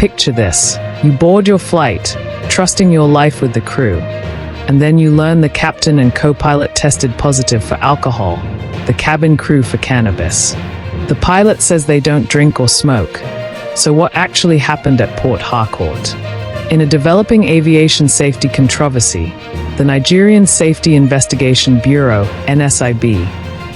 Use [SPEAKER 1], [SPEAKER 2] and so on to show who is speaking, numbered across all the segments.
[SPEAKER 1] Picture this. You board your flight, trusting your life with the crew. And then you learn the captain and co-pilot tested positive for alcohol, the cabin crew for cannabis. The pilot says they don't drink or smoke. So what actually happened at Port Harcourt? In a developing aviation safety controversy, the Nigerian Safety Investigation Bureau, NSIB,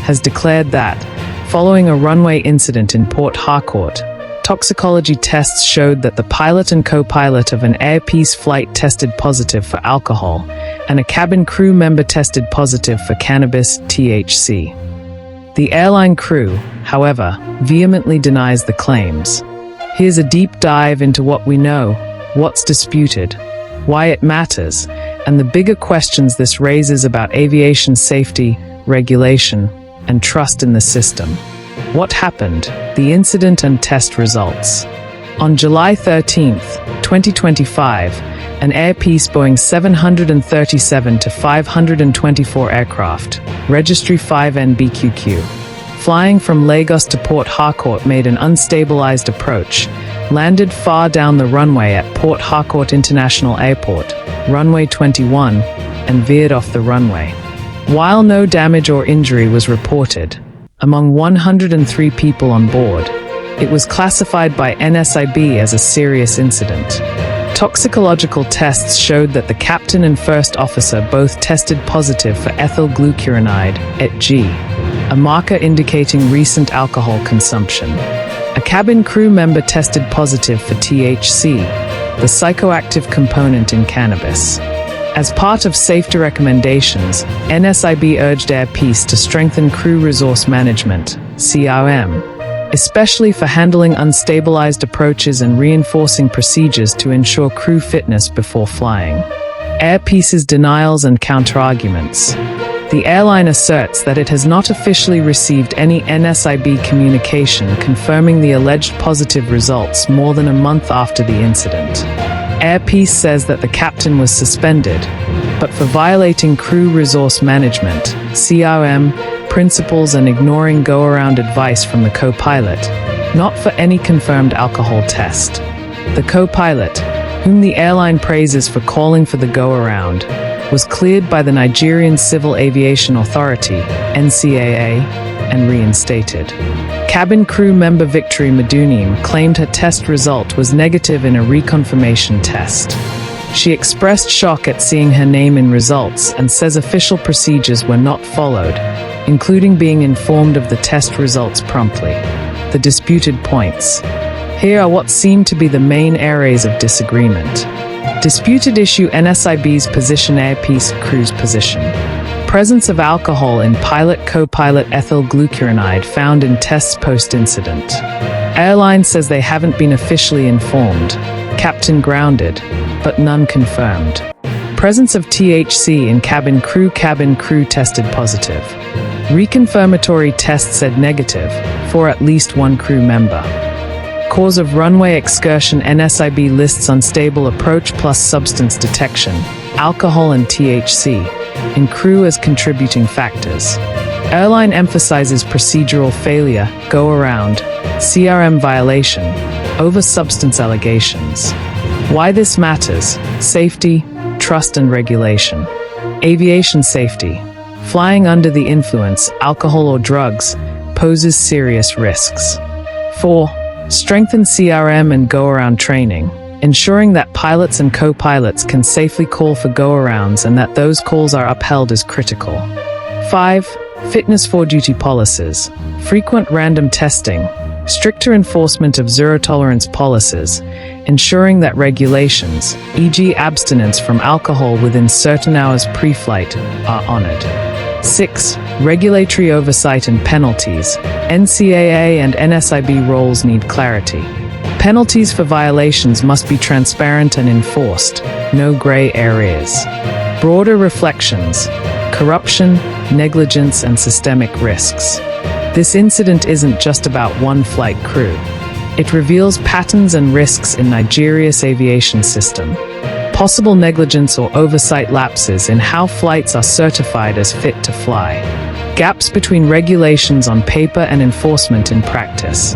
[SPEAKER 1] has declared that, following a runway incident in Port Harcourt, toxicology tests showed that the pilot and co-pilot of an Air Peace flight tested positive for alcohol, and a cabin crew member tested positive for cannabis, THC. The airline crew, however, vehemently denies the claims. Here's a deep dive into what we know, what's disputed, why it matters, and the bigger questions this raises about aviation safety, regulation, and trust in the system. What happened? The incident and test results. On July 13, 2025, an Air Peace Boeing 737-524 aircraft, registry 5NBQQ, flying from Lagos to Port Harcourt made an unstabilized approach, landed far down the runway at Port Harcourt International Airport, runway 21, and veered off the runway. While no damage or injury was reported, among 103 people on board, it was classified by NSIB as a serious incident. Toxicological tests showed that the captain and first officer both tested positive for ethyl glucuronide, ETG, a marker indicating recent alcohol consumption. A cabin crew member tested positive for THC, the psychoactive component in cannabis. As part of safety recommendations, NSIB urged Air Peace to strengthen crew resource management, CRM, especially for handling unstabilized approaches and reinforcing procedures to ensure crew fitness before flying. Air Peace's denials and counterarguments. The airline asserts that it has not officially received any NSIB communication confirming the alleged positive results more than a month after the incident. Air Peace says that the captain was suspended, but for violating crew resource management, CRM, principles and ignoring go-around advice from the co-pilot, not for any confirmed alcohol test. The co-pilot, whom the airline praises for calling for the go-around, was cleared by the Nigerian Civil Aviation Authority, NCAA, and reinstated. Cabin crew member Victory Madunim claimed her test result was negative in a reconfirmation test. She expressed shock at seeing her name in results and says official procedures were not followed, including being informed of the test results promptly. The disputed points. Here are what seem to be the main areas of disagreement. Disputed issue: NSIB's position, Air Peace crew's position. Presence of alcohol in pilot-co-pilot ethyl glucuronide found in tests post-incident. Airline says they haven't been officially informed. Captain grounded, but none confirmed. Presence of THC in cabin crew tested positive. Reconfirmatory test said negative for at least one crew member. Cause of runway excursion: NSIB lists unstable approach plus substance detection, alcohol and THC, in crew as contributing factors. Airline emphasizes procedural failure, go-around, CRM violation, over substance allegations. Why this matters: safety, trust and regulation. Aviation safety. Flying under the influence, alcohol or drugs, poses serious risks. 4. Strengthen CRM and go-around training, ensuring that pilots and co-pilots can safely call for go-arounds and that those calls are upheld is critical. 5. Fitness for duty policies, frequent random testing, stricter enforcement of zero-tolerance policies, ensuring that regulations, e.g. abstinence from alcohol within certain hours pre-flight, are honored. 6. Regulatory oversight and penalties. NCAA and NSIB roles need clarity. Penalties for violations must be transparent and enforced, no gray areas. Broader reflections: corruption, negligence, and systemic risks. This incident isn't just about one flight crew. It reveals patterns and risks in Nigeria's aviation system. Possible negligence or oversight lapses in how flights are certified as fit to fly. Gaps between regulations on paper and enforcement in practice.